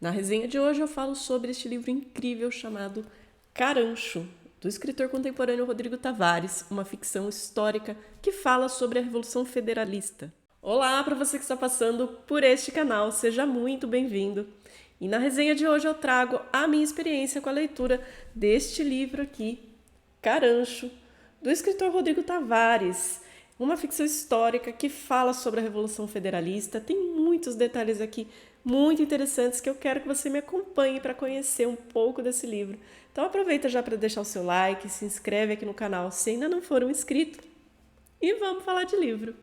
Na resenha de hoje eu falo sobre este livro incrível chamado Carancho, do escritor contemporâneo Rodrigo Tavares, uma ficção histórica que fala sobre a Revolução Federalista. Olá para você que está passando por este canal, seja muito bem-vindo. E na resenha de hoje eu trago a minha experiência com a leitura deste livro aqui, Carancho, do escritor Rodrigo Tavares, uma ficção histórica que fala sobre a Revolução Federalista. Tem muitos detalhes aqui muito interessantes que eu quero que você me acompanhe para conhecer um pouco desse livro. Então aproveita já para deixar o seu like, se inscreve aqui no canal se ainda não for um inscrito e vamos falar de livro.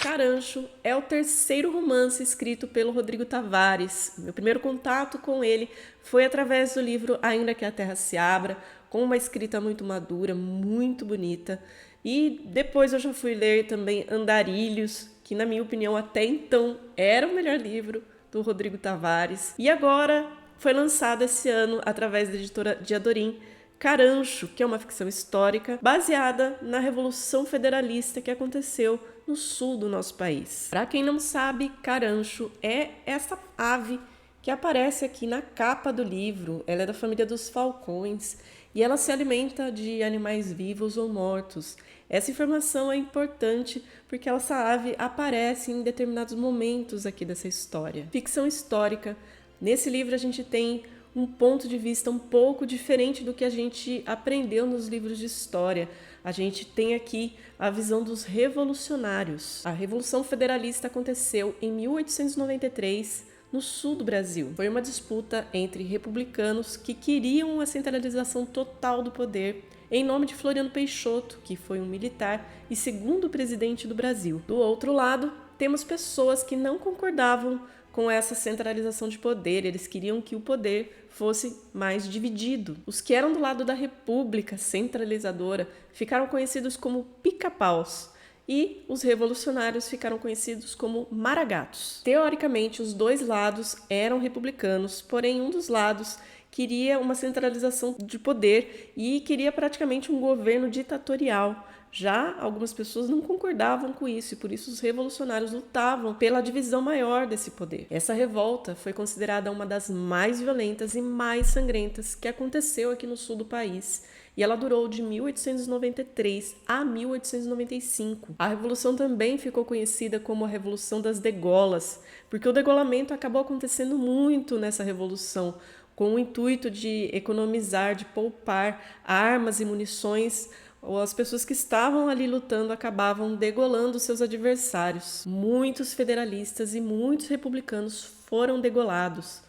Carancho é o terceiro romance escrito pelo Rodrigo Tavares. Meu primeiro contato com ele foi através do livro Ainda que a Terra se Abra, com uma escrita muito madura, muito bonita. E depois eu já fui ler também Andarilhos, que na minha opinião até então era o melhor livro do Rodrigo Tavares. E agora foi lançado esse ano através da editora Diadorim, Carancho, que é uma ficção histórica baseada na Revolução Federalista que aconteceu no sul do nosso país. Para quem não sabe, Carancho é essa ave que aparece aqui na capa do livro. Ela é da família dos falcões e ela se alimenta de animais vivos ou mortos. Essa informação é importante porque essa ave aparece em determinados momentos aqui dessa história. Ficção histórica. Nesse livro a gente tem um ponto de vista um pouco diferente do que a gente aprendeu nos livros de história. A gente tem aqui a visão dos revolucionários. A Revolução Federalista aconteceu em 1893, no sul do Brasil. Foi uma disputa entre republicanos que queriam a centralização total do poder em nome de Floriano Peixoto, que foi um militar e segundo presidente do Brasil. Do outro lado, temos pessoas que não concordavam com essa centralização de poder. Eles queriam que o poder fosse mais dividido. Os que eram do lado da república centralizadora ficaram conhecidos como pica-paus e os revolucionários ficaram conhecidos como maragatos. Teoricamente, os dois lados eram republicanos, porém um dos lados queria uma centralização de poder e queria praticamente um governo ditatorial. Já algumas pessoas não concordavam com isso e por isso os revolucionários lutavam pela divisão maior desse poder. Essa revolta foi considerada uma das mais violentas e mais sangrentas que aconteceu aqui no sul do país e ela durou de 1893 a 1895. A revolução também ficou conhecida como a Revolução das Degolas, porque o degolamento acabou acontecendo muito nessa revolução, com o intuito de economizar, de poupar armas e munições. As pessoas que estavam ali lutando acabavam degolando seus adversários. Muitos federalistas e muitos republicanos foram degolados.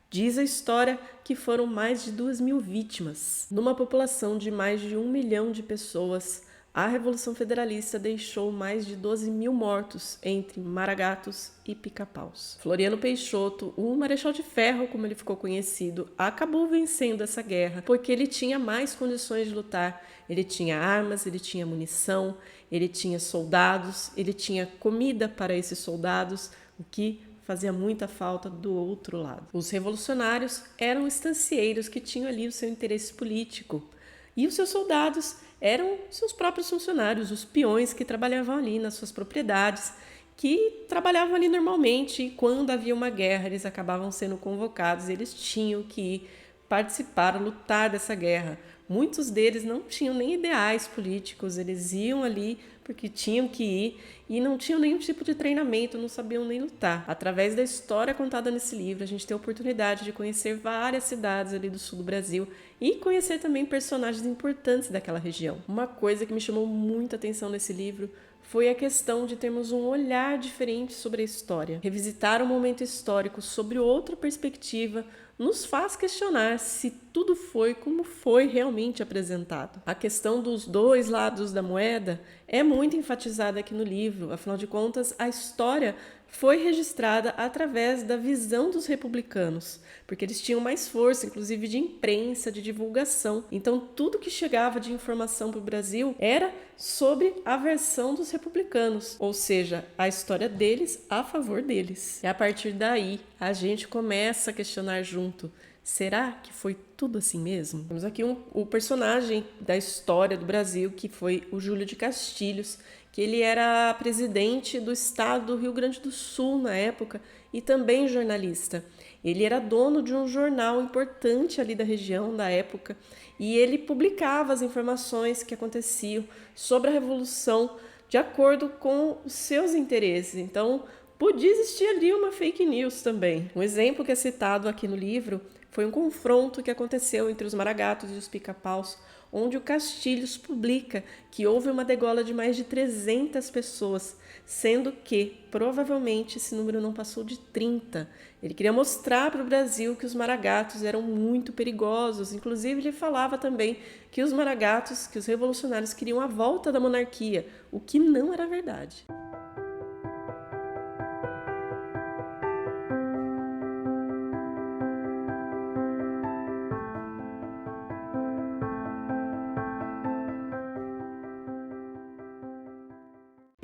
Diz a história que foram mais de 2.000 vítimas. Numa população de mais de 1 milhão de pessoas, a Revolução Federalista deixou mais de 12.000 mortos entre maragatos e pica-paus. Floriano Peixoto, o Marechal de Ferro, como ele ficou conhecido, acabou vencendo essa guerra porque ele tinha mais condições de lutar. Ele tinha armas, ele tinha munição, ele tinha soldados, ele tinha comida para esses soldados, o que fazia muita falta do outro lado. Os revolucionários eram estancieiros que tinham ali o seu interesse político e os seus soldados eram seus próprios funcionários, os peões que trabalhavam ali nas suas propriedades, que trabalhavam ali normalmente e quando havia uma guerra eles acabavam sendo convocados, eles tinham que ir participar, lutar dessa guerra. Muitos deles não tinham nem ideais políticos, eles iam ali porque tinham que ir e não tinham nenhum tipo de treinamento, não sabiam nem lutar. Através da história contada nesse livro, a gente tem a oportunidade de conhecer várias cidades ali do sul do Brasil e conhecer também personagens importantes daquela região. Uma coisa que me chamou muita atenção nesse livro foi a questão de termos um olhar diferente sobre a história. Revisitar um momento histórico sobre outra perspectiva nos faz questionar se tudo foi como foi realmente apresentado. A questão dos dois lados da moeda é muito enfatizada aqui no livro, afinal de contas, a história foi registrada através da visão dos republicanos, porque eles tinham mais força, inclusive de imprensa, de divulgação. Então, tudo que chegava de informação para o Brasil era sobre a versão dos republicanos, ou seja, a história deles a favor deles. E a partir daí, a gente começa a questionar junto: será que foi tudo assim mesmo? Temos aqui o personagem da história do Brasil, que foi o Júlio de Castilhos, que ele era presidente do estado do Rio Grande do Sul na época e também jornalista. Ele era dono de um jornal importante ali da região da época e ele publicava as informações que aconteciam sobre a Revolução de acordo com os seus interesses. Então, podia existir ali uma fake news também. Um exemplo que é citado aqui no livro foi um confronto que aconteceu entre os Maragatos e os Pica-Paus, onde o Castilhos publica que houve uma degola de mais de 300 pessoas, sendo que provavelmente esse número não passou de 30. Ele queria mostrar para o Brasil que os Maragatos eram muito perigosos. Inclusive, ele falava também que os Maragatos, que os revolucionários queriam a volta da monarquia, o que não era verdade.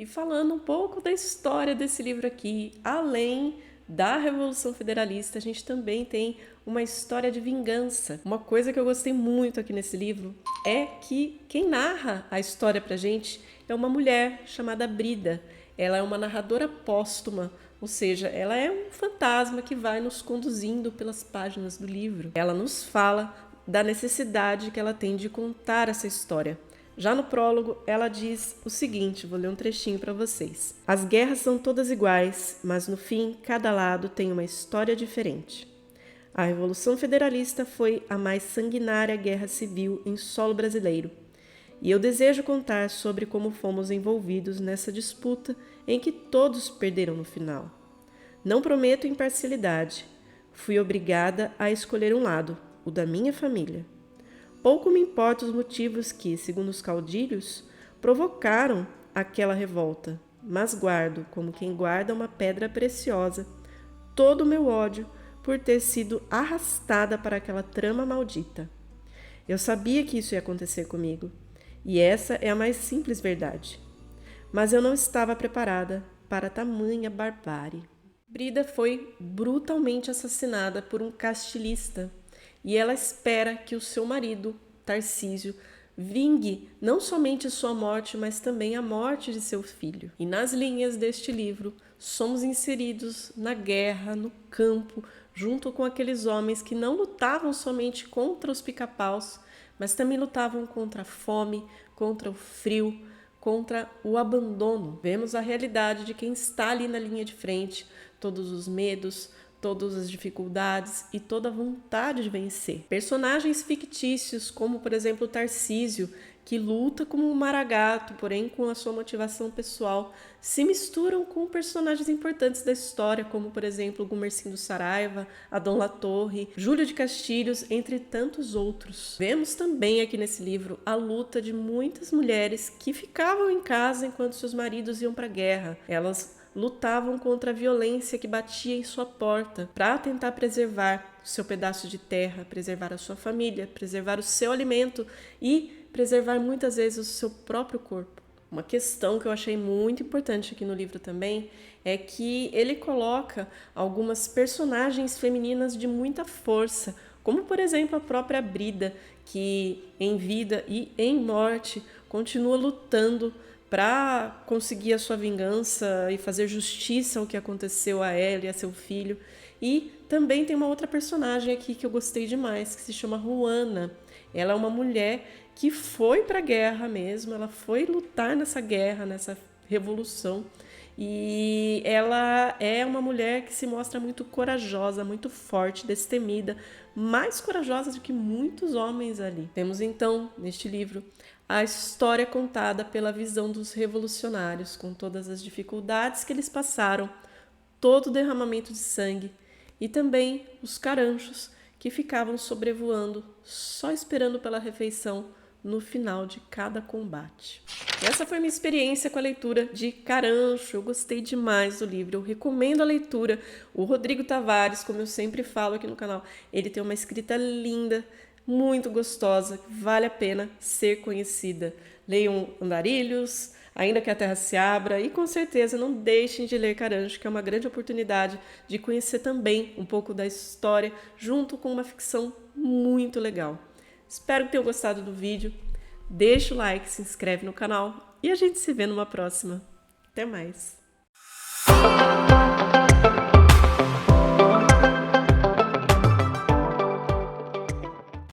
E falando um pouco da história desse livro aqui, além da Revolução Federalista, a gente também tem uma história de vingança. Uma coisa que eu gostei muito aqui nesse livro é que quem narra a história pra gente é uma mulher chamada Brida. Ela é uma narradora póstuma, ou seja, ela é um fantasma que vai nos conduzindo pelas páginas do livro. Ela nos fala da necessidade que ela tem de contar essa história. Já no prólogo, ela diz o seguinte, vou ler um trechinho para vocês. As guerras são todas iguais, mas no fim, cada lado tem uma história diferente. A Revolução Federalista foi a mais sanguinária guerra civil em solo brasileiro. E eu desejo contar sobre como fomos envolvidos nessa disputa em que todos perderam no final. Não prometo imparcialidade. Fui obrigada a escolher um lado, o da minha família. Pouco me importam os motivos que, segundo os caudilhos, provocaram aquela revolta, mas guardo, como quem guarda uma pedra preciosa, todo o meu ódio por ter sido arrastada para aquela trama maldita. Eu sabia que isso ia acontecer comigo, e essa é a mais simples verdade. Mas eu não estava preparada para tamanha barbárie. Brida foi brutalmente assassinada por um castilhista, e ela espera que o seu marido, Tarcísio, vingue não somente sua morte, mas também a morte de seu filho. E nas linhas deste livro, somos inseridos na guerra, no campo, junto com aqueles homens que não lutavam somente contra os pica-paus, mas também lutavam contra a fome, contra o frio, contra o abandono. Vemos a realidade de quem está ali na linha de frente, todos os medos, todas as dificuldades e toda a vontade de vencer. Personagens fictícios, como por exemplo o Tarcísio, que luta como um maragato, porém com a sua motivação pessoal, se misturam com personagens importantes da história, como por exemplo Gumercindo Saraiva, Adão Latorre, Júlio de Castilhos, entre tantos outros. Vemos também aqui nesse livro a luta de muitas mulheres que ficavam em casa enquanto seus maridos iam para a guerra. Elas lutavam contra a violência que batia em sua porta para tentar preservar o seu pedaço de terra, preservar a sua família, preservar o seu alimento e preservar muitas vezes o seu próprio corpo. Uma questão que eu achei muito importante aqui no livro também é que ele coloca algumas personagens femininas de muita força, como por exemplo a própria Brida, que em vida e em morte continua lutando para conseguir a sua vingança e fazer justiça ao que aconteceu a ela e a seu filho. E também tem uma outra personagem aqui que eu gostei demais, que se chama Juana. Ela é uma mulher que foi para a guerra mesmo, ela foi lutar nessa guerra, nessa revolução. E ela é uma mulher que se mostra muito corajosa, muito forte, destemida, mais corajosa do que muitos homens ali. Temos então, neste livro, a história contada pela visão dos revolucionários, com todas as dificuldades que eles passaram, todo o derramamento de sangue e também os caranchos que ficavam sobrevoando, só esperando pela refeição no final de cada combate. Essa foi minha experiência com a leitura de Carancho. Eu gostei demais do livro, eu recomendo a leitura. O Rodrigo Tavares, como eu sempre falo aqui no canal, ele tem uma escrita linda, muito gostosa, vale a pena ser conhecida. Leiam Andarilhos, Ainda que a Terra se Abra e com certeza não deixem de ler Carancho, que é uma grande oportunidade de conhecer também um pouco da história junto com uma ficção muito legal. Espero que tenham gostado do vídeo, deixa o like, se inscreve no canal E a gente se vê numa próxima. Até mais!